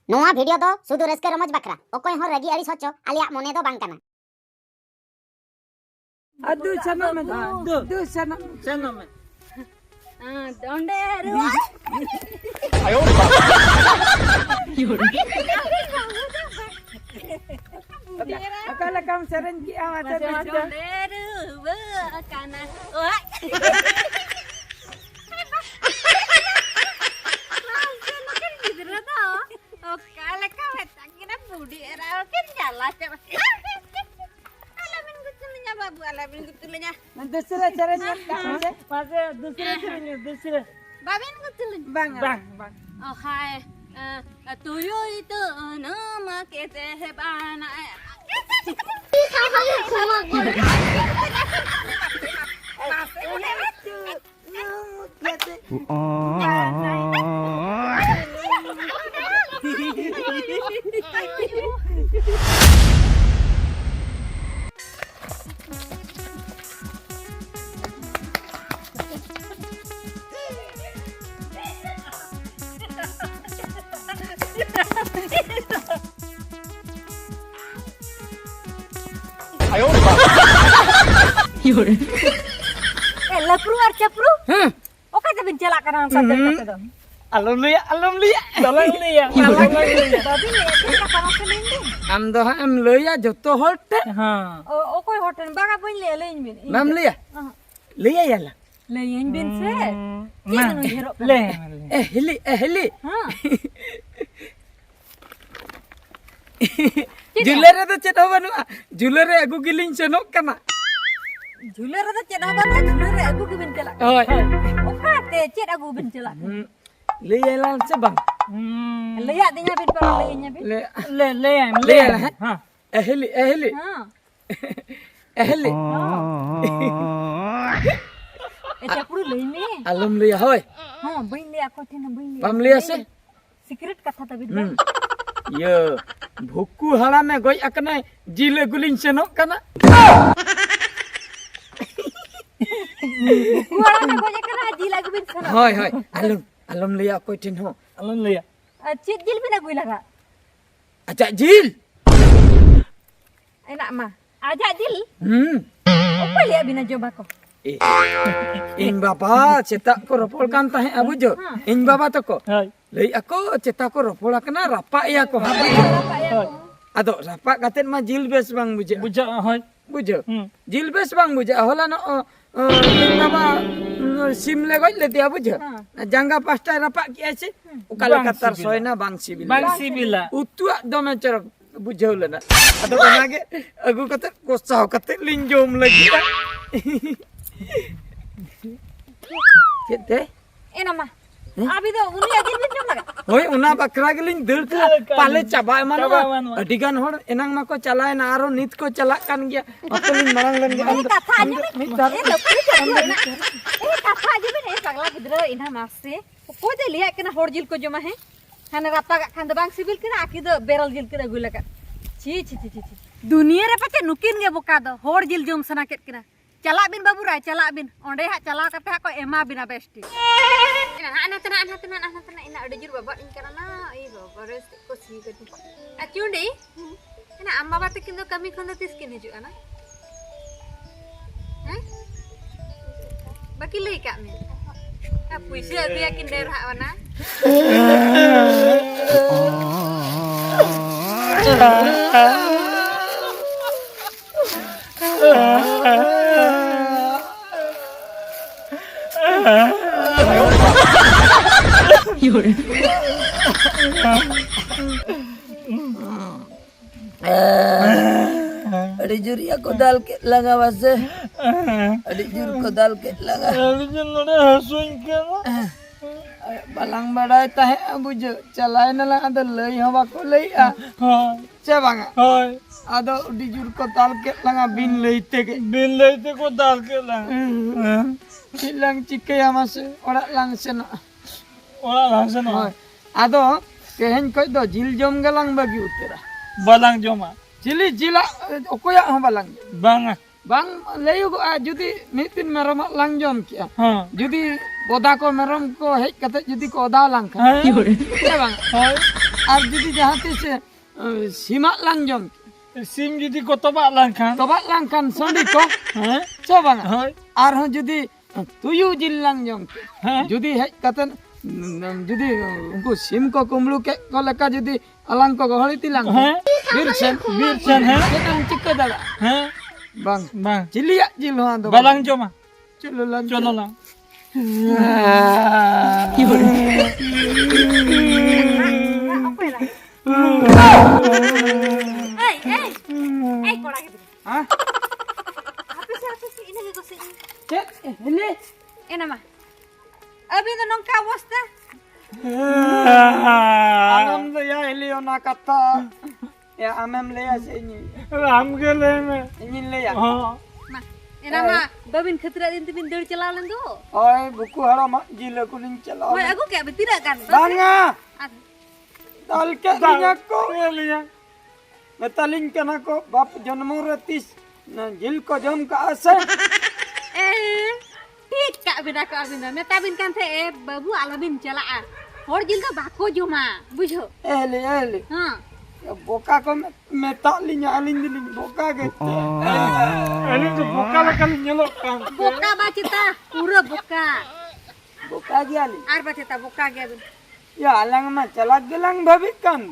नोआ वीडियो दो सुदु रस्के रमज बकरा ओकोय हो रगी अड़ी सोचो आलिया मोने दो बांग कना अदु चना में दो चना में डोंडे रुआ आयो अकल कम सरन की आवाज डोंडे रुआ काना ओए काले का बेटा बूढ़ी era के जाला के alamin gutulnya babu alamin gutulnya दूसरा चरण पासे दूसरा चरण दूसरा babin gutulnya bang oh hai tuyo itu nama kete hebana आयो lapru arcepru oka jabin celak kana sadar kata dong alum liya babi lihat kana kelinde am do am liya joto holte ha okoy hoten baga pun lein bin mam liya liya yalla lein bin se kian hero le heli ha जुलरे तो चेता बनुआ जुलरे अगु गिलिंग चनोक कना झूलर तो चेना बना झूलर अगु के बिन चला ओय ओका ते चेत अगु बिन चला ले याला से बंग ले या दिnya bin para le nya bin ले हां ehli हां ehli eta puru le ni alum liya hoy हां बइन ले ako थे ना बइन ले पम लिया से सीक्रेट कथा तबि ये भुक्कू हड़ा में गोई अकने जिले गुलिंग चनोक कना कुआड़ा में गोजे कना जी लागु बिन चला होय alum liya कोई टिन हो alum liya चित जिल बिना गुई लगा अच्छा जिल enak mah aja jil hmm apa lihat bina coba kok इन बाबा चेता को रपोल कान ताहे अबु जो इन बाबा तो को लई ako चेता को रपोल कना रापा या को हाबा आदो रापा कातेन मा जिल बेस बांग बुझा होय बुझो जिल बेस बांग बुझा होला न इन बाबा सिम ले गई ले दिया बुझो जंगा पास्टा रापा किया छे उकाले कतर सोयना बांग सिबिला उतुआ दमे चरक बुझौलना आदो ओनागे अगु कते कोसाव कते लिंजोम लगी केते enak mah abi do uni aja bin jom laga होय उना बकरा गेलिन दर पाले चाबा मानो अडिगान होड़ एनांग माको चलाय ना आरो नित को चला कान गया अतलिन मरंग लन गया kata aja bin kata aja bin pagla gidra ina masse ko de lihat kena hor jil ko joma hai hana rapa gak kan bang sibil kena aki do beral jil kena gula ka ci dunia re pate nukin ge boka do hor jil jom sana ket kena chalak bin babu rai chalak bin onde hak chalak kate hak ko ema bina besti ana tena ina udah jur babak in karena ai baba res ko si gadi akyunde ina amma bate kindo kami khonda tiskin hiju ana baki lei ka me puisi aku yakin daerah mana अड़ी जुरिया को दाल के लगा वसे अड़ी जुर को दाल के लगा अड़ी जुर नोडे हसुइन के balang badai tahe abujo chalai nala ada lei hawa ko lei a che banga hoy ado dijur ko dal ke langa bin leite ko dal ke lang silang chike amase ora lang sena hoy ado kehen ko do jil jom galang bagi utera balang joma jila okoya ha balang banga bang leyu ko judi mitin merom lang jom kia judi boda ko merom ko hej kate judi ko oda lang kan iya bang আর যদি যাহাতিস সিমাক lang jom sim judi ko tobak langkan. tobak lang kan sondi ko Hah? coba nggak Hoi. arhon judi tuyu jil lang jom Hah? judi hej katen judi unku sim ko kumlu ke ko leka judi alang ko goholi tilang Hah? birsen Birsen, hah? kita cika dala Hah? bang Bang. cilia jil ho ando Balang joma. cululan Chono lang. Eh, kora gitu. Hah? Apa sih ini gitu sih? Cek, ini Ini mah. Abi tuh nongka wasta. alam le ya ili ona kata ya amem le ya sini Ram ke le me. ini le ya Ha. Mah, ini mah babin khatra din tibin dur celalan tuh. oi buku hara mak jila kuning cela Woi, aku kayak tidak kan? banga Aduh. dal ke dinya ko Le ya. metalin kana ko bap janmu ratis na jil ko jam ka ase ठीक का बिना का बिना मैं तबिन kan the babu alabin chelaa hor jil ka bako joma बुझो ele हां boka ko metalinya alin dilin boka ke Ani tu bokal kali nyelok kan. boka bacita pura boka boka gi alin ar bacita boka ge abin ya alang ma chalak gelang babik kan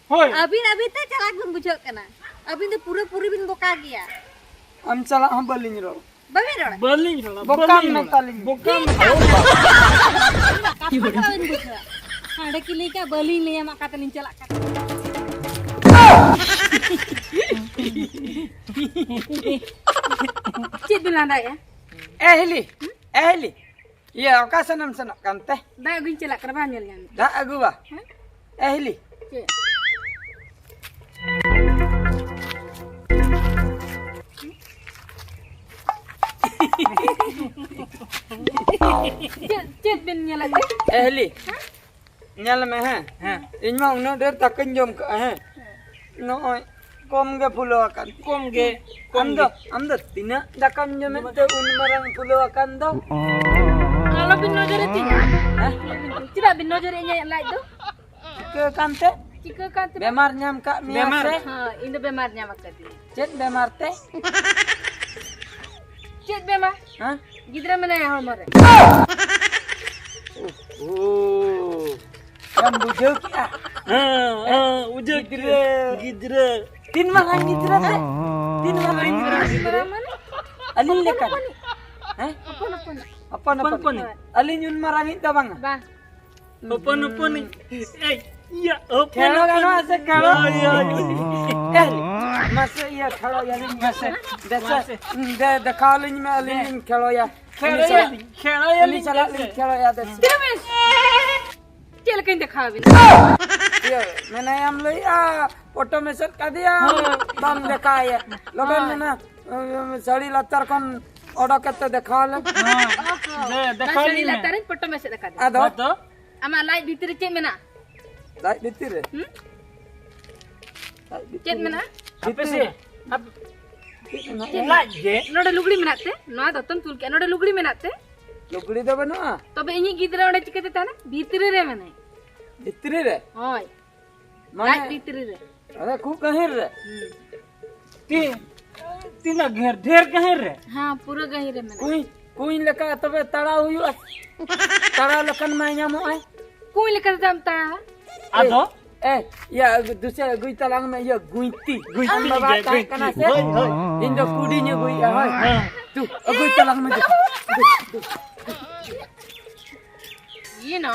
Hoi. abin ta chalak bin बुझो kana abin to pura puri bin boka gya am chala ham balin ro babin ro Baling lah. boka metalin Bukan. abin बुझो ada kili ka bali le mak katalin chalak ka cit bilanda ya ehli ya ka sanam sanak kan teh da bin chalak karban nyel yan da agu ba ehli cit cit bin nyelak ehli nyal me ha in ma no der takan jom ka ha no oi kom ge pulo akan Kom ge. amdo tina dakan jom te un marang pulo akan do kalau bin nojer itu ha tidak bin nojer nya like tuh ke kan te jika kan tuh bemar nyam ka mi Bemar. ase ha ini bemarnya maksudnya cet bemar te cit bemar ha gidra mana yang homore oh kan bujau ki ah Ujak gidra. tin marang gidra te tin marang gidra mana alin lekan ha apa apa alin yun marang ita bang bang Apa ni? Eh, iya, apa Khelo kan ase khelo. Iya. Eh, masa iya khelo ya ling masa. Desa de khalin me alin khelo ya. Khelo ya, khelo ya Ali chala ling khelo ya des. Tiamis cil kan dekhawin Iya, मैंने हम ले photo में set कर दिया बम देखा है लोगन ने ना साड़ी लत्तर कौन ऑर्डर करते देखा ले Dekali Sali me. latarin foto masih dekat आदो Betul? ama light bitri cit mana light देती रे cit mana Apa sih? Lagi. node lugli menate no doton tulke node lugli menate लुगड़ी दे बनो tobe ini gidra ode chikate tane bitri re mane इतरी रे hoy light माने bitri re अरे खूब कहीं रे Tina ढेर कहे रे. ha pura gahire mane कोई लेका तबे तड़ा हुई तड़ा लखन में nyamo ai kuy lekat jam ta Ado? ya दूसरे गुई तलांग में ये गुईती Guiti बाबा juga, का guiti. कना से Hoi, hoi. इंदो कुडीnya गुई ya होय Ha. तू गुई तलांग में ये ना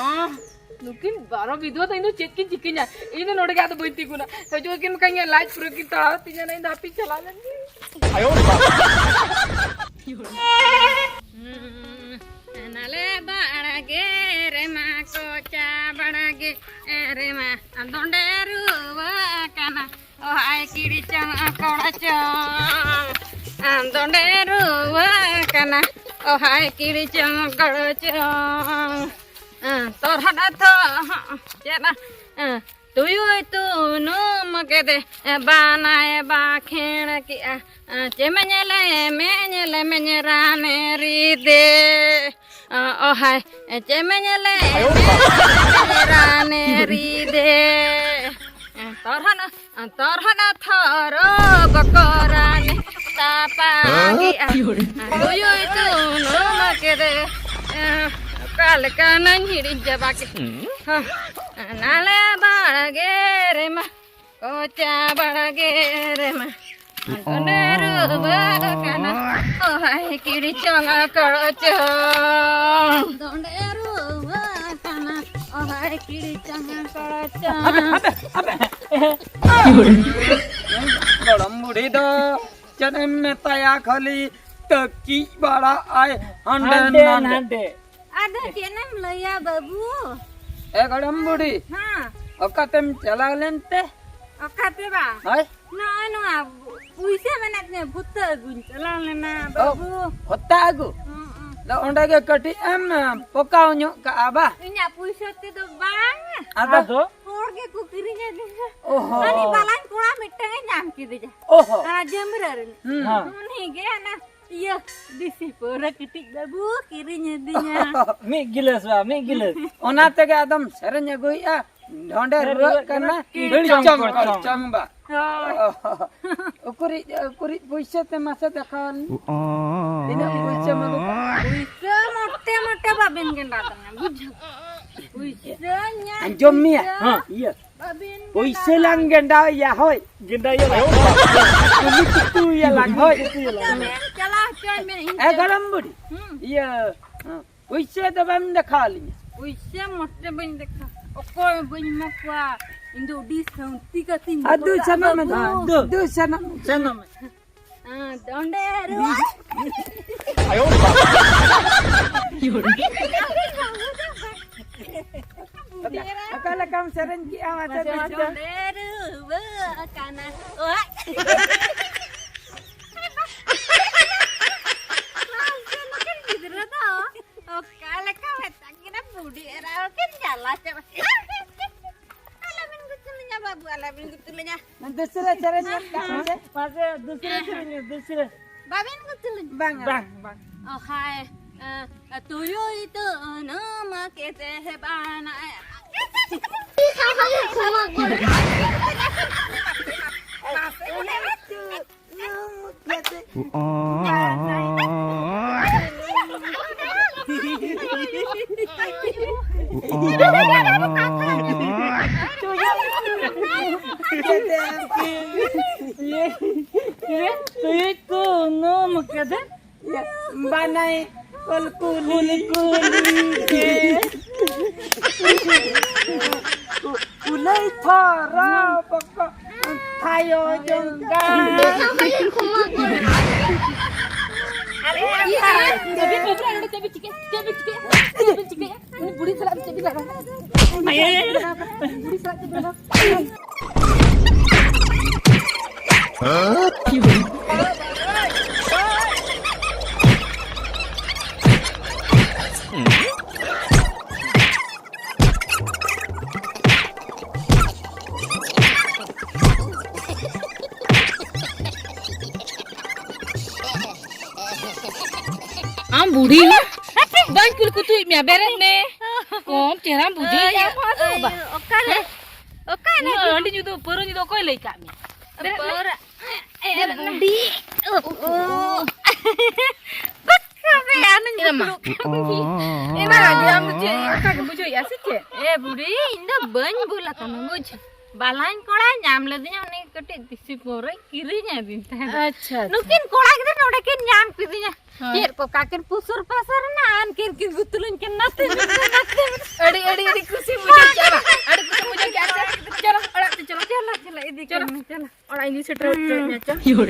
nukin baro video ta indo chat kin chikinya ini node ga to boiti kuna to jo kin kanya light pro kin ta tinya na inda api chalalan Ayo. nale barage re ma ko cha barage re ma andonde ruwa kana o ai kiri chang koda cha andonde ruwa kana o ai kiri chang koda cha tor hada tho chena tuyu tu no magede banae ba khen ki chemenyele menyera meri de oh hai chemenyele menyera meri de तरहन थर बकराने तापागी तुयु तुनु मकेरे काल काना हिड़ी जबाके नाले बाळगे रे मा कोचा बाळगे रे मा अंतनेरु बकना ओहाय किड़ी चंगा कळच दोंडेरु बकना ओहाय किड़ी चंगा कळच गड़म बुढ़ी दो जन्म में तया खली तकी बड़ा आए हंडे हंडे ada kenam laya babu गड़म बुढ़ी ha अकतम चला लेते okate ba हाय no no puise menatne buta guncalan lena babu होता आगु ला ओंडा के कटी एम पोकाओ न्यो का आबा inya puise te do bang आदा तो hor ke kukirinya dia ओहो ani balan kula miteng nyam kidija ओहो jemberan हाँ nih ge ana iya disi pura ketik babu kirinya dinya मी गिलास बा मी गिलास ओना तके आदम सरन्य गोइया ढोंडे रुआ करना हिड़ी चंग चंगबा कुरी कुरी पैसे ते मासे देखान दिना पैसे मगो puise mote mote babin genda tanya bujh puise nya अंजोमिया हाँ iya babin पैसे lang genda ya hoy गिंदा ये ला कुली कितु ya lang hoy chala coy men ए गरम बुढ़ी iya पैसे तो बम देखा ली puise mote ban dekha okoy ban makwa indo discount tiga tin अदु सना में दु सना चलो में donde ru अकल काम सरन की आवाज donde ru kana Kala kawet takina budi era kan jala coba. Alamin gutulnya babu alamin gutulnya. दूसरा सरन का पासे दूसरे चलेंगे दूसरे Babin gutulnya. bang bang bang Oh hai. Tuyo itu nama kita hebana. ये तो ये को नो मकदे बनाई कल कुली कुलाई थारा पक्का थायो जंगा Tapi kobra ada tapi cike. Ini budi salah tapi lama. Budi salah tapi lama. Am budi lah. Bang kul kutu mia bereng ne. Kom ceram buju ya. Okale. Okale. Andi judo poro judo koi lei kami. Pora. Budi. Kabe anu Irama. Ina lagi am buju kag buju ya sih. budi inda ban bula kanu buj. Balain kola nyam ladinya ne kete disi pora kirinya dinta. अच्छा Nukin kola kita noda kin nyam pidinya. Yer ko kakin pusur pasar na an kin gutulun kin natte. अड़ी अड़ी अड़ी खुशी मुझे क्या अड़ी खुशी मुझे क्या चलो अड़ा चलो Chala idi chala. और ini सेट चलो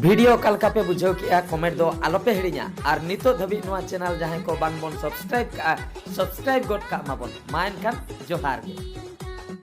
वीडियो कलका पे बुझो कि कमेंट दो आलो पे हिड़िया और नितो धबी नुआ चैनल जहां को बांग बोन सब्सक्राइब गोट का माबोन माइन खान जोहार गे।